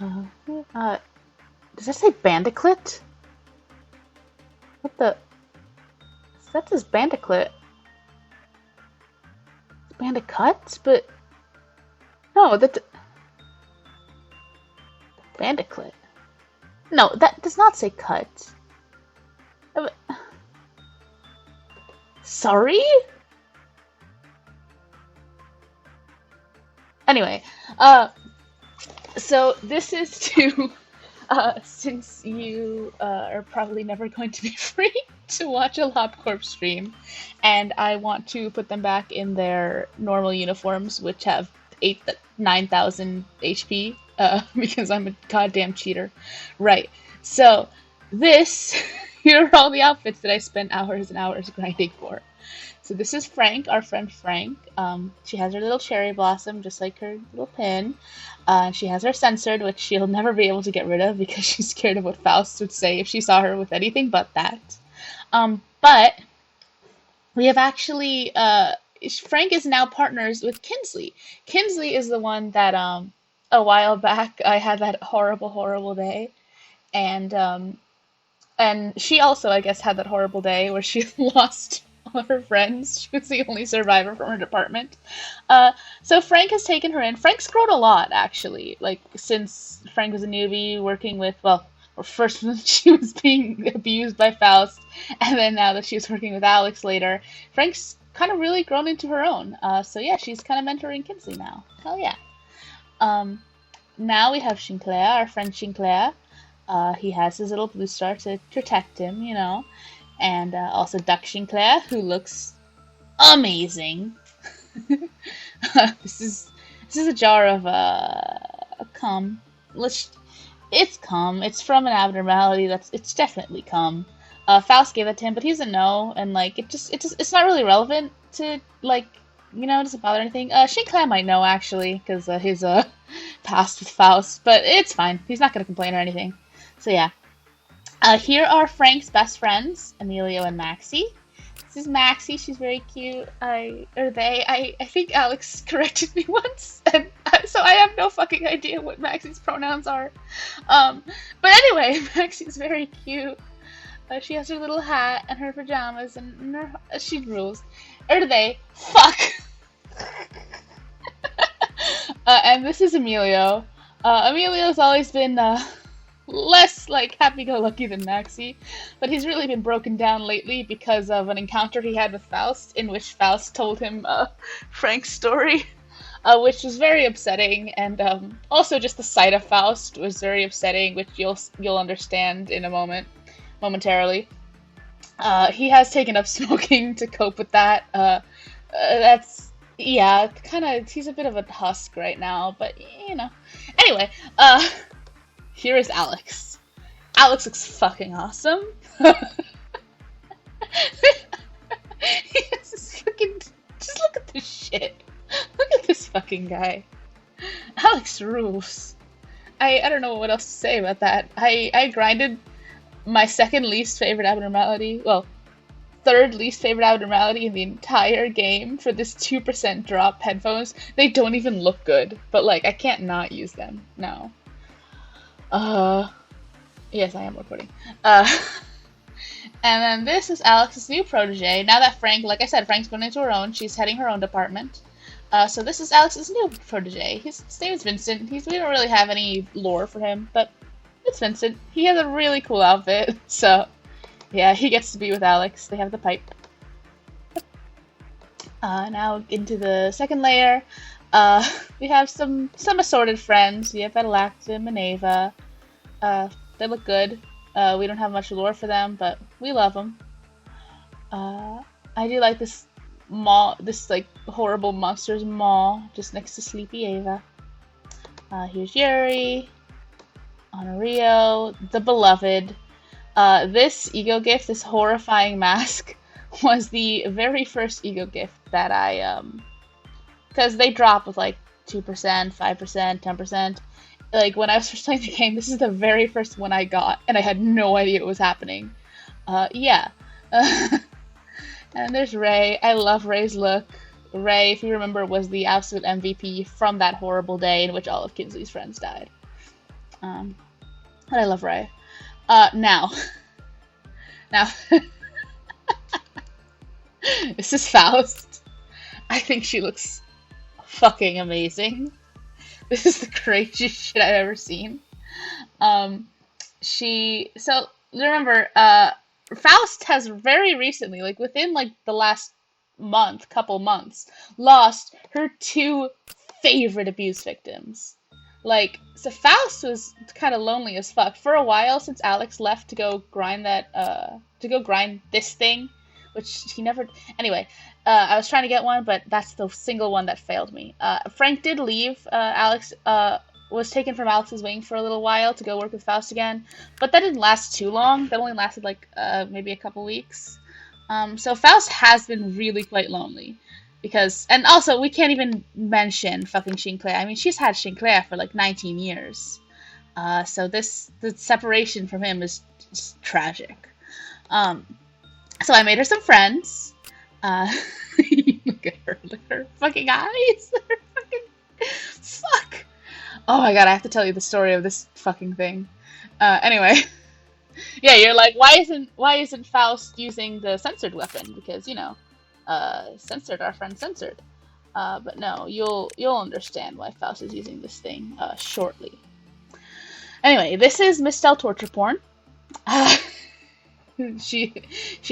Uh, does that say Bandicoot? What the? That says Bandicoot. It's Bandicoot? But no, that's Bandicoot. No, that does not say cut. Uh, Sorry? Anyway, so this is to, since you are probably never going to be free to watch a lobcorp stream, and I want to put them back in their normal uniforms, which have 9,000 HP, because I'm a goddamn cheater. Right. So, this, here are all the outfits that I spent hours and hours grinding for. So this is Frank, our friend Frank. She has her little cherry blossom, just like her little pin. She has her censored, which she'll never be able to get rid of because she's scared of what Faust would say if she saw her with anything but that. But we have actually, Frank is now partners with Kinsley. Kinsley is the one that a while back I had that horrible, horrible day, and she also, I guess, had that horrible day where she lost all her friends. She was the only survivor from her department. So Frank has taken her in. Frank's grown a lot, actually. Like, since Frank was a newbie working with, well, first when she was being abused by Faust, and then now that she's working with Alex later, Frank's kind of really grown into her own. So yeah, she's kind of mentoring Kinsley now. Hell yeah. Now we have Sinclair, our friend Sinclair. He has his little blue star to protect him, you know. And also Duck Sinclair, who looks amazing. This is a jar of cum. It's cum. It's from an abnormality. It's definitely cum. Faust gave that to him, but he doesn't know, and like it's not really relevant to, like, you know, it doesn't bother anything. Sinclair might know actually, because his past with Faust, but it's fine. He's not gonna complain or anything. So yeah. Here are Frank's best friends, Emilio and Maxie. This is Maxie. She's very cute. I think Alex corrected me once, and so I have no fucking idea what Maxie's pronouns are. But anyway, Maxie's very cute. She has her little hat and her pajamas, and she rules. Or they? Fuck! And this is Emilio. Emilio's always been, less, like, happy-go-lucky than Maxie, but he's really been broken down lately because of an encounter he had with Faust, in which Faust told him Frank's story, which was very upsetting, and also just the sight of Faust was very upsetting, which you'll understand in a momentarily. He has taken up smoking to cope with that. That's, yeah, kind of, he's a bit of a husk right now, but, you know. Anyway, here is Alex. Alex looks fucking awesome. He has this fucking... Just look at this shit. Look at this fucking guy. Alex rules. I don't know what else to say about that. I grinded my second least favorite abnormality, well, third least favorite abnormality in the entire game for this 2% drop headphones. They don't even look good, but like, I can't not use them. No. Yes, I am recording. And then this is Alex's new protege. Now that Frank, like I said, Frank's going into her own, she's heading her own department. So this is Alex's new protege. His name is Vincent. We don't really have any lore for him, but it's Vincent. He has a really cool outfit, so yeah, he gets to be with Alex. They have the pipe. Now into the second layer. We have some assorted friends. We have Adalactum and Ava. They look good. We don't have much lore for them, but we love them. I do like this mall, this like horrible monsters mall just next to Sleepy Ava. Here's Yuri, Honorio, the Beloved. This ego gift, this horrifying mask, was the very first ego gift that I because they drop with like 2%, 5%, 10%. Like, when I was first playing the game, this is the very first one I got, and I had no idea what was happening. Yeah. And there's Ray. I love Ray's look. Ray, if you remember, was the absolute MVP from that horrible day in which all of Kinsley's friends died. Um, but I love Raya. Now, now, this is Faust. I think she looks fucking amazing. This is the craziest shit I've ever seen. Um, so remember, Faust has very recently, like within like the last couple months, lost her two favorite abuse victims. Like, so Faust was kind of lonely as fuck for a while since Alex left to go grind this thing, which he never. Anyway, I was trying to get one, but that's the single one that failed me. Frank did leave. Alex was taken from Alex's wing for a little while to go work with Faust again, but that didn't last too long. That only lasted like maybe a couple weeks. So Faust has been really quite lonely. And also, we can't even mention fucking Sinclair. I mean, she's had Sinclair for like 19 years. So the separation from him is just tragic. So I made her some friends. Look at her fucking eyes. Her fucking, fuck. Oh my god, I have to tell you the story of this fucking thing. Anyway. Yeah, you're like, why isn't Faust using the censored weapon? Because, censored, our friend censored. But no, you'll understand why Faust is using this thing shortly. Anyway, this is Miss Stell torture porn. She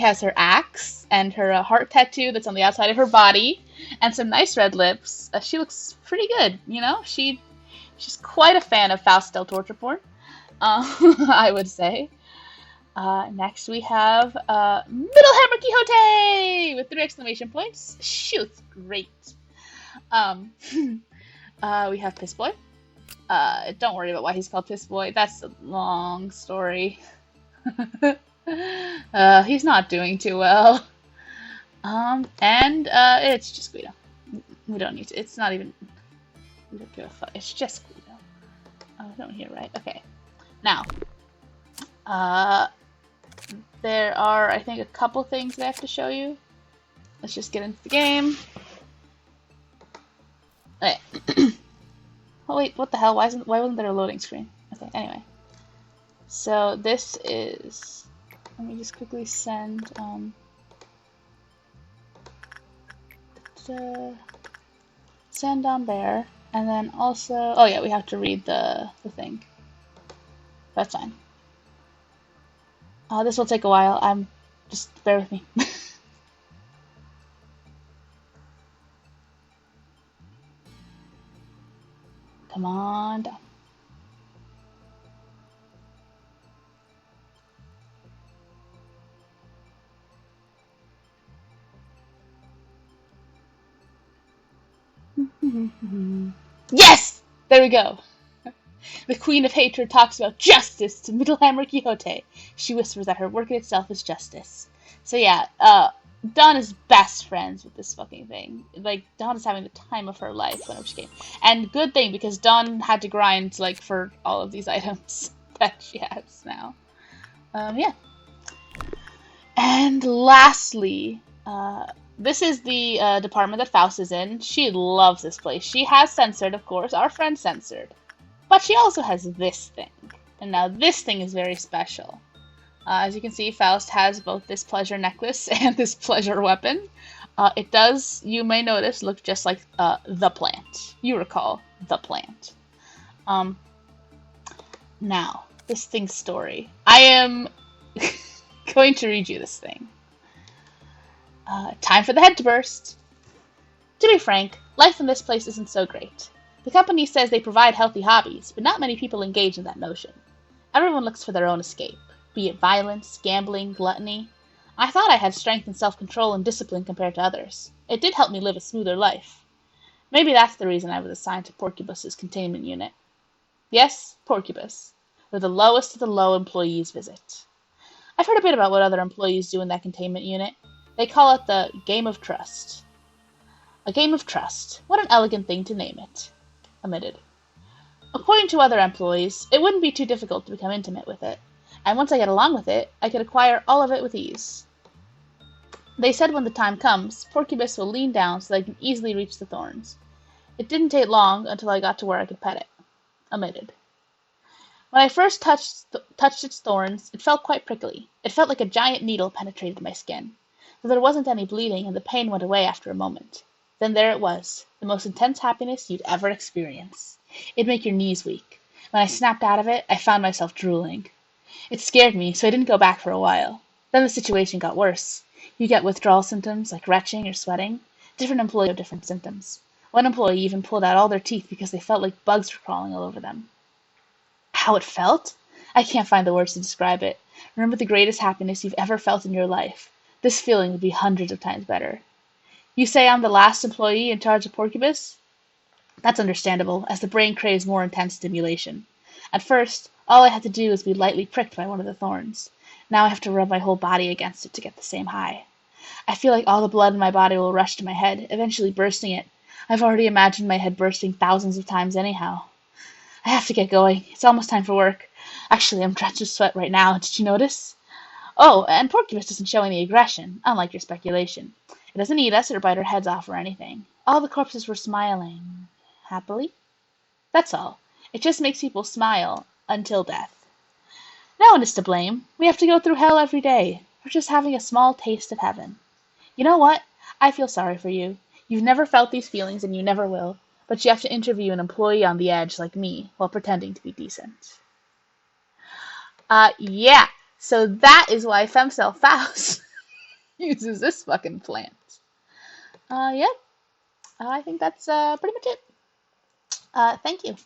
has her axe and her heart tattoo that's on the outside of her body, and some nice red lips. She looks pretty good, She's quite a fan of Faust Stell torture porn, I would say. Next we have Middlehammer Quixote with 3 exclamation points. Shoots great. We have Piss Boy. Don't worry about why he's called Piss Boy. That's a long story. He's not doing too well. And it's just Guido. We don't need to. It's not even. We don't give a fuck. It's just Guido. Oh, I don't hear right. Okay. Now, there are, I think, a couple things I have to show you. Let's just get into the game. Okay. Oh wait, what the hell? Why wasn't there a loading screen? Okay, anyway. So this is, let me just quickly send send on there, and then also, oh yeah, we have to read the thing. That's fine. This will take a while. Just bear with me. Come on down. Yes! There we go. The Queen of Hatred talks about justice to Middlehammer Quixote. She whispers that her work in itself is justice. So yeah, Dawn is best friends with this fucking thing. Like, Dawn is having the time of her life whenever she came. And good thing, because Dawn had to grind, like, for all of these items that she has now. Yeah. And lastly, this is the department that Faust is in. She loves this place. She has censored, of course, our friend censored. But she also has this thing. And now this thing is very special. As you can see, Faust has both this pleasure necklace and this pleasure weapon. It does, you may notice, look just like the plant. You recall the plant. Now, this thing's story. I am going to read you this thing. Time for the head to burst. To be frank, life in this place isn't so great. The company says they provide healthy hobbies, but not many people engage in that notion. Everyone looks for their own escape, be it violence, gambling, gluttony. I thought I had strength and self-control and discipline compared to others. It did help me live a smoother life. Maybe that's the reason I was assigned to Porcubus's containment unit. Yes, Porcubus, where the lowest of the low employees visit. I've heard a bit about what other employees do in that containment unit. They call it the Game of Trust. A game of trust. What an elegant thing to name it. Omitted. According to other employees, it wouldn't be too difficult to become intimate with it, and once I get along with it, I could acquire all of it with ease. They said when the time comes, Porcubus will lean down so that I can easily reach the thorns. It didn't take long until I got to where I could pet it. Omitted. When I first touched its thorns, it felt quite prickly. It felt like a giant needle penetrated my skin. But there wasn't any bleeding, and the pain went away after a moment. Then there it was, the most intense happiness you'd ever experience. It'd make your knees weak. When I snapped out of it, I found myself drooling. It scared me, so I didn't go back for a while. Then the situation got worse. You get withdrawal symptoms like retching or sweating. Different employees have different symptoms. One employee even pulled out all their teeth because they felt like bugs were crawling all over them. How it felt? I can't find the words to describe it. Remember the greatest happiness you've ever felt in your life. This feeling would be hundreds of times better. You say I'm the last employee in charge of Porcupus? That's understandable, as the brain craves more intense stimulation. At first, all I had to do was be lightly pricked by one of the thorns. Now I have to rub my whole body against it to get the same high. I feel like all the blood in my body will rush to my head, eventually bursting it. I've already imagined my head bursting thousands of times anyhow. I have to get going. It's almost time for work. Actually, I'm drenched with sweat right now. Did you notice? Oh, and Porcupus doesn't show any aggression, unlike your speculation. It doesn't eat us or bite our heads off or anything. All the corpses were smiling. Happily? That's all. It just makes people smile until death. No one is to blame. We have to go through hell every day. We're just having a small taste of heaven. You know what? I feel sorry for you. You've never felt these feelings and you never will, but you have to interview an employee on the edge like me while pretending to be decent. Yeah. So that is why Femcell Faust uses this fucking plant. Yeah. I think that's pretty much it. Thank you.